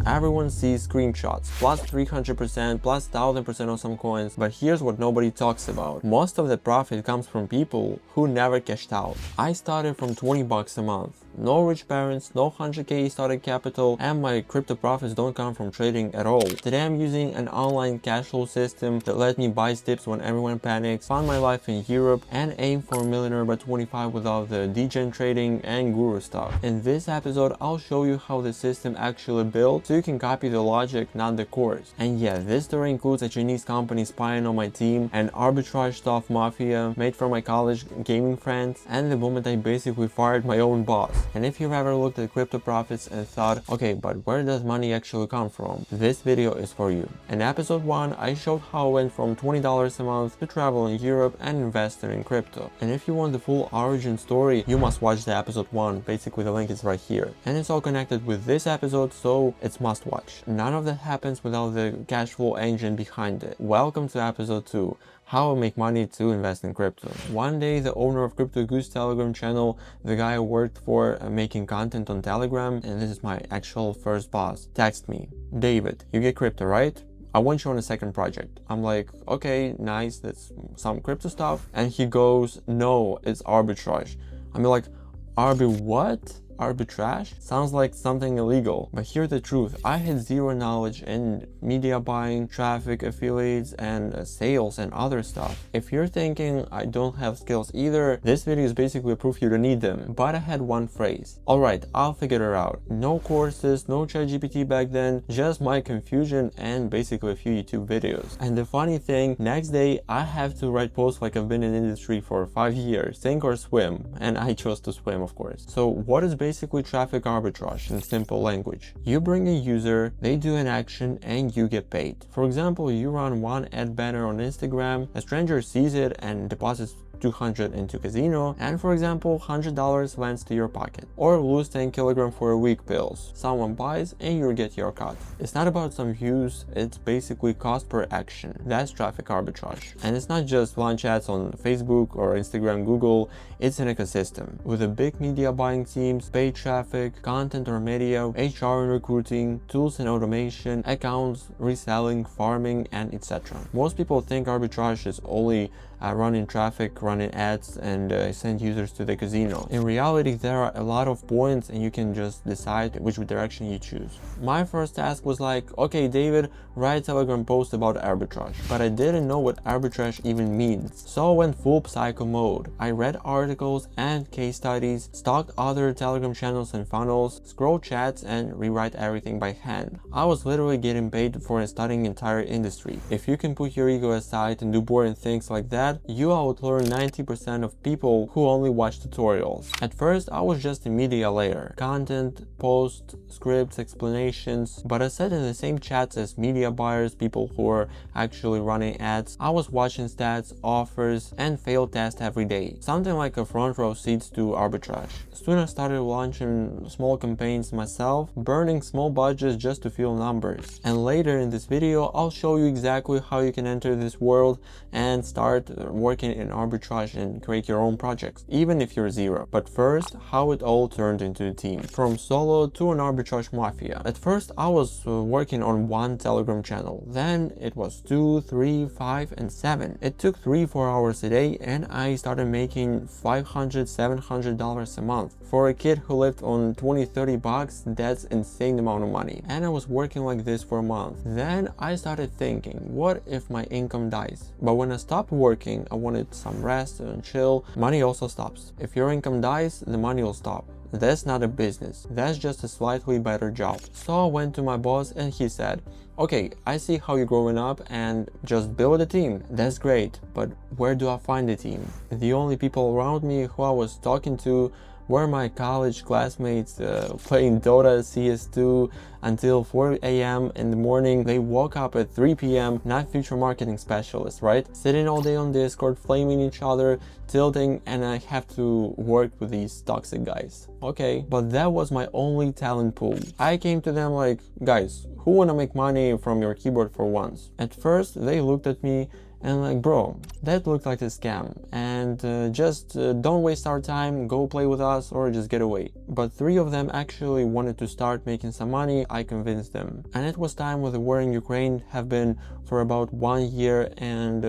Everyone sees screenshots, plus 300%, plus 1000% on some coins, but here's what nobody talks about. Most of the profit comes from people who never cashed out. I started from 20 bucks a month. No rich parents, no 100k starting capital, and my crypto profits don't come from trading at all. Today I'm using an online cash flow system that let me buy dips when everyone panics, fund my life in Europe, and aim for millionaire by 25 without the degen trading and guru stuff. In this episode, I'll show you how the system actually built so you can copy the logic, not the course. And yeah, this story includes a Chinese company spying on my team, an arbitrage stuff mafia made from my college gaming friends, and the moment I basically fired my own boss. And if you've ever looked at crypto profits and thought, okay, but where does money actually come from? This video is for you. In episode 1, I showed how I went from $20 a month to travel in Europe and invest in crypto. And if you want the full origin story, you must watch the episode 1. Basically, the link is right here. And it's all connected with this episode, so it's must watch. None of that happens without the cash flow engine behind it. Welcome to episode 2. How I make money to invest in crypto. One day, the owner of Crypto Goose Telegram channel, the guy I worked for making content on Telegram, and this is my actual first boss, texted me, David, you get crypto, right? I want you on a second project. I'm like, okay, nice, that's some crypto stuff. And he goes, no, it's arbitrage. I'm like, what? Arbitrage? Sounds like something illegal. But here's the truth, I had zero knowledge in media buying, traffic, affiliates, and sales and other stuff. If you're thinking I don't have skills either, this video is basically proof you don't need them. But I had one phrase. Alright, I'll figure it out. No courses, no ChatGPT back then, just my confusion and basically a few YouTube videos. And the funny thing, next day I have to write posts like I've been in the industry for 5 years, sink or swim, and I chose to swim, of course. So what is basically traffic arbitrage in simple language? You bring a user, they do an action, and you get paid. For example, you run one ad banner on Instagram, a stranger sees it and deposits 200 into casino, and for example $100 lands to your pocket. Or lose 10 kilograms for a week pills. Someone buys and you get your cut. It's not about some views, it's basically cost per action. That's traffic arbitrage. And it's not just launch ads on Facebook or Instagram, Google, it's an ecosystem. With a big media buying teams, paid traffic, content or media, HR and recruiting, tools and automation, accounts, reselling, farming, and etc. Most people think arbitrage is only running traffic, running ads, and send users to the casino. In reality, there are a lot of points and you can just decide which direction you choose. My first task was like, okay David, write a Telegram post about arbitrage. But I didn't know what arbitrage even means. So I went full psycho mode. I read articles and case studies, stalked other Telegram channels and funnels, scroll chats, and rewrite everything by hand. I was literally getting paid for studying entire industry. If you can put your ego aside and do boring things like that, you outlearn 90% of people who only watch tutorials. At first, I was just a media layer. Content, posts, scripts, explanations, but I sat in the same chats as media buyers, people who are actually running ads. I was watching stats, offers, and failed tests every day. Something like a front row seats to arbitrage. Soon I started launching small campaigns myself, burning small budgets just to feel numbers. And later in this video, I'll show you exactly how you can enter this world and start working in arbitrage and create your own projects, even if you're zero. But first, how it all turned into a team. From solo to an arbitrage mafia. At first, I was working on one Telegram channel. Then it was 2, 3, 5, and 7. It took 3-4 hours a day and I started making $500, $700 a month. For a kid who lived on 20-30 bucks, that's insane amount of money. And I was working like this for a month. Then I started thinking, what if my income dies? But when I stopped working, I wanted some rest and chill. Money also stops. If your income dies, the money will stop. That's not a business, that's just a slightly better job. So I went to my boss and he said, okay, I see how you're growing up and just build a team. That's great, but where do I find a team? The only people around me who I was talking to were my college classmates playing Dota CS2 until 4 a.m. in the morning. They woke up at 3 p.m. Not future marketing specialists, right? Sitting all day on Discord, flaming each other, tilting, and I have to work with these toxic guys. Okay, but that was my only talent pool. I came to them like, guys, who wanna make money from your keyboard for once? At first, they looked at me And like, bro, that looked like a scam, and just don't waste our time, go play with us or just get away. But 3 of them actually wanted to start making some money. I convinced them. And it was time when the war in Ukraine have been for about 1 year, and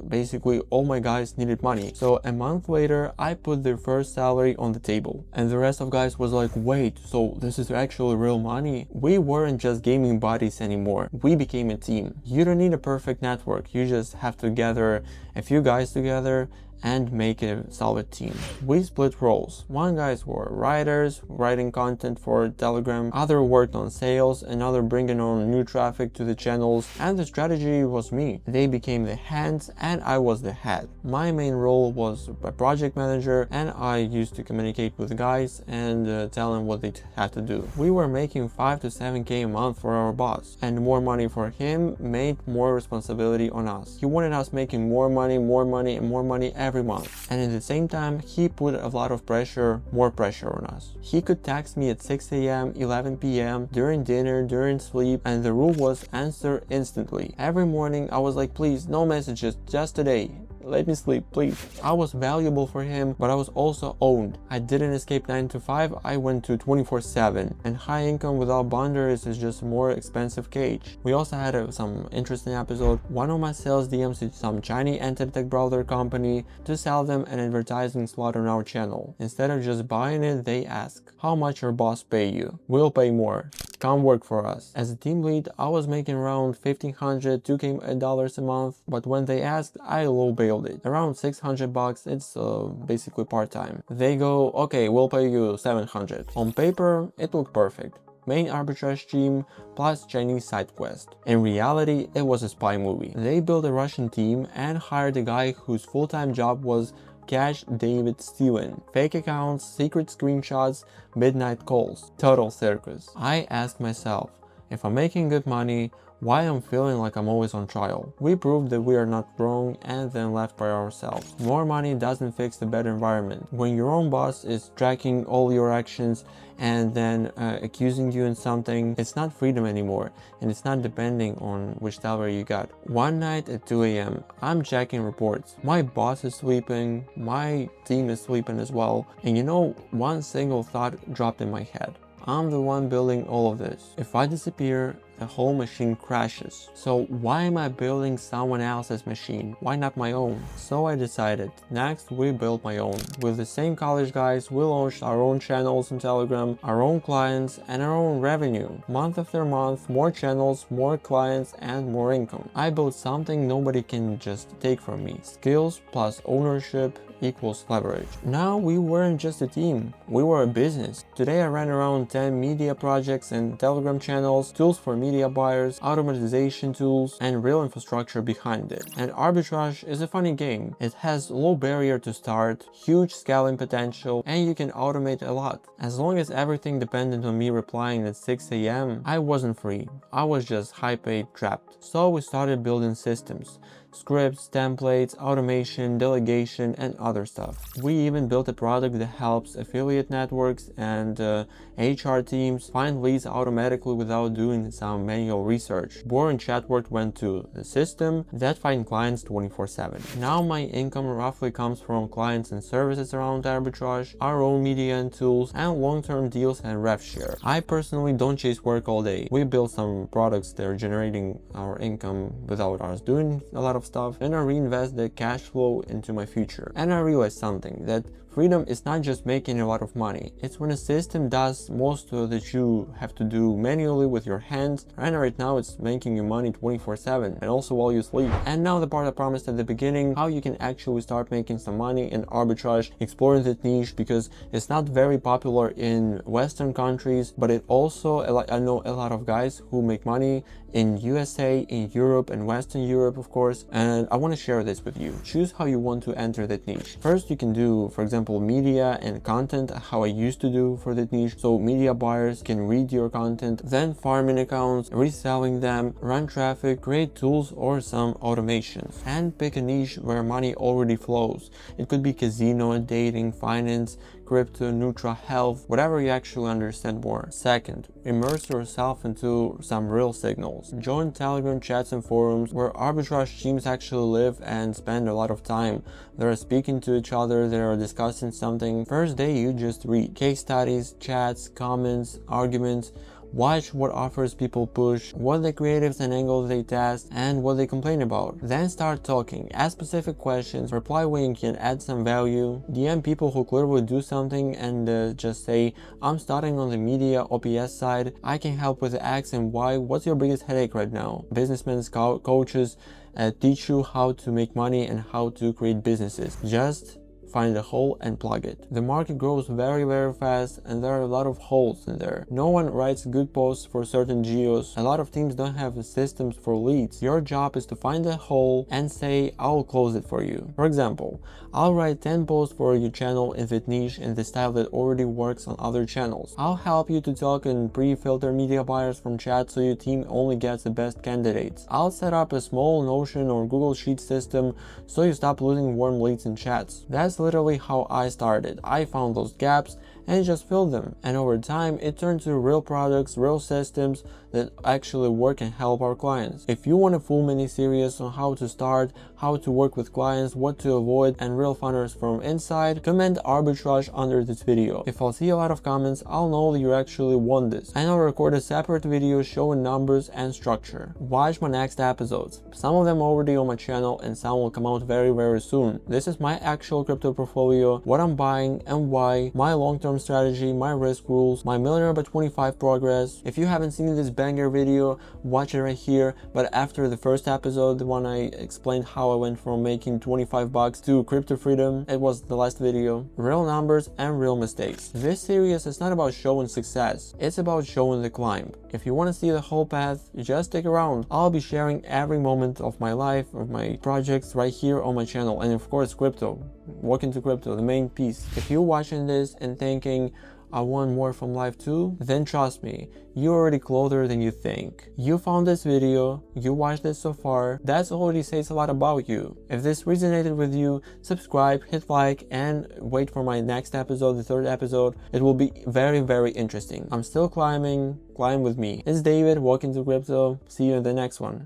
basically all my guys needed money. So a month later, I put their first salary on the table. And the rest of guys was like, wait, so this is actually real money? We weren't just gaming buddies anymore. We became a team. You don't need a perfect network. You just have to gather a few guys together and make a solid team. We split roles. One guys were writers, writing content for Telegram, other worked on sales, another bringing on new traffic to the channels, and the strategy was me. They became the hands and I was the head. My main role was a project manager, and I used to communicate with the guys and tell them what they had to do. We were making 5 to 7k a month for our boss, and more money for him made more responsibility on us. He wanted us making more money and more money every month, and at the same time he put a lot of pressure, more pressure on us. He could text me at 6 a.m, 11 p.m, during dinner, during sleep, and the rule was answer instantly. Every morning I was like, please, no messages, just today. Let me sleep, please. I was valuable for him, but I was also owned. I didn't escape 9 to 5, I went to 24/7. And high income without boundaries is just a more expensive cage. We also had some interesting episode. One of my sales DMs to some Chinese anti-tech browser company to sell them an advertising slot on our channel. Instead of just buying it, they ask, how much your boss pay you? We'll pay more. Come work for us. As a team lead, I was making around $1,500, $2,000 a month, but when they asked, I lowballed it. Around $600, it's basically part-time. They go, okay, we'll pay you $700. On paper, it looked perfect. Main arbitrage team plus Chinese side quest. In reality, it was a spy movie. They built a Russian team and hired a guy whose full-time job was cash David stealing, fake accounts, secret screenshots, midnight calls, total circus. I asked myself, if I'm making good money, why I'm feeling like I'm always on trial? We proved that we are not wrong and then left by ourselves. More money doesn't fix the bad environment. When your own boss is tracking all your actions and then accusing you in something, it's not freedom anymore, and it's not depending on which salary you got. One night at 2 a.m, I'm checking reports. My boss is sleeping, my team is sleeping as well, and you know, one single thought dropped in my head. I'm the one building all of this. If I disappear, the whole machine crashes. So why am I building someone else's machine? Why not my own? So I decided, next we built my own. With the same college guys, we launched our own channels on Telegram, our own clients, and our own revenue. Month after month, more channels, more clients, and more income. I built something nobody can just take from me. Skills plus ownership equals leverage. Now we weren't just a team, we were a business. Today I ran around 10 media projects and Telegram channels, tools for media buyers, automatization tools, and real infrastructure behind it. And arbitrage is a funny game. It has low barrier to start, huge scaling potential, and you can automate a lot. As long as everything depended on me replying at 6 a.m, I wasn't free. I was just high paid trapped. So we started building systems. Scripts, templates, automation, delegation, and other stuff. We even built a product that helps affiliate networks and HR teams find leads automatically without doing some manual research. Boring chat work went to the system that finds clients 24/7. Now my income roughly comes from clients and services around arbitrage, our own media and tools, and long-term deals and rev share. I personally don't chase work all day. We build some products that are generating our income without us doing a lot of stuff, and I reinvest the cash flow into my future. And I realized something, that freedom is not just making a lot of money, it's when a system does most that you have to do manually with your hands, and right now it's making you money 24/7 and also while you sleep. And now the part I promised at the beginning, how you can actually start making some money in arbitrage, exploring that niche, because it's not very popular in Western countries, but it also, I know a lot of guys who make money in USA, in Europe, and Western Europe, of course, and I want to share this with you. Choose how you want to enter that niche. First, you can do, for example, media and content, how I used to do for that niche. So media buyers can read your content, then farming accounts, reselling them, run traffic, create tools or some automations, and pick a niche where money already flows. It could be casino, dating, finance, crypto, Nutra, health, whatever you actually understand more. Second, immerse yourself into some real signals. Join Telegram chats and forums where arbitrage teams actually live and spend a lot of time. They are speaking to each other, they are discussing something. First day you just read case studies, chats, comments, arguments. Watch what offers people push, what the creatives and angles they test, and what they complain about. Then start talking, ask specific questions, reply when you can add some value, DM people who clearly do something and just say, I'm starting on the media OPS side, I can help with the X and Y, what's your biggest headache right now? Businessmen, coaches, teach you how to make money and how to create businesses. Just find a hole and plug it. The market grows very fast and there are a lot of holes in there. No one writes good posts for certain geos. A lot of teams don't have systems for leads. Your job is to find a hole and say, I'll close it for you. For example, I'll write 10 posts for your channel in that niche in the style that already works on other channels. I'll help you to talk and pre-filter media buyers from chat so your team only gets the best candidates. I'll set up a small Notion or Google Sheet system so you stop losing warm leads in chats. That's literally how I started. I found those gaps and just filled them, and over time it turned to real products, real systems that actually work and help our clients. If you want a full mini series on how to start, how to work with clients, what to avoid, and real funners from inside, comment arbitrage under this video. If I'll see a lot of comments, I'll know that you actually want this, and I'll record a separate video showing numbers and structure. Watch my next episodes. Some of them already on my channel and some will come out very soon. This is my actual crypto portfolio, what I'm buying and why, my long-term strategy, my risk rules, my millionaire by 25 progress. If you haven't seen this banger video, watch it right here. But after the first episode, the one I explained how I went from making 25 bucks to crypto freedom, it was the last video. Real numbers and real mistakes. This series is not about showing success, it's about showing the climb. If you want to see the whole path, just stick around. I'll be sharing every moment of my life, of my projects right here on my channel, and of course crypto. Walk into crypto, the main piece. If you're watching this and thinking, I want more from life too, then trust me, you're already closer than you think. You found this video, you watched it so far, that already says a lot about you. If this resonated with you, subscribe, hit like, and wait for my next episode, the third episode. It will be very interesting. I'm still climbing, climb with me. It's David, walking to crypto. See you in the next one.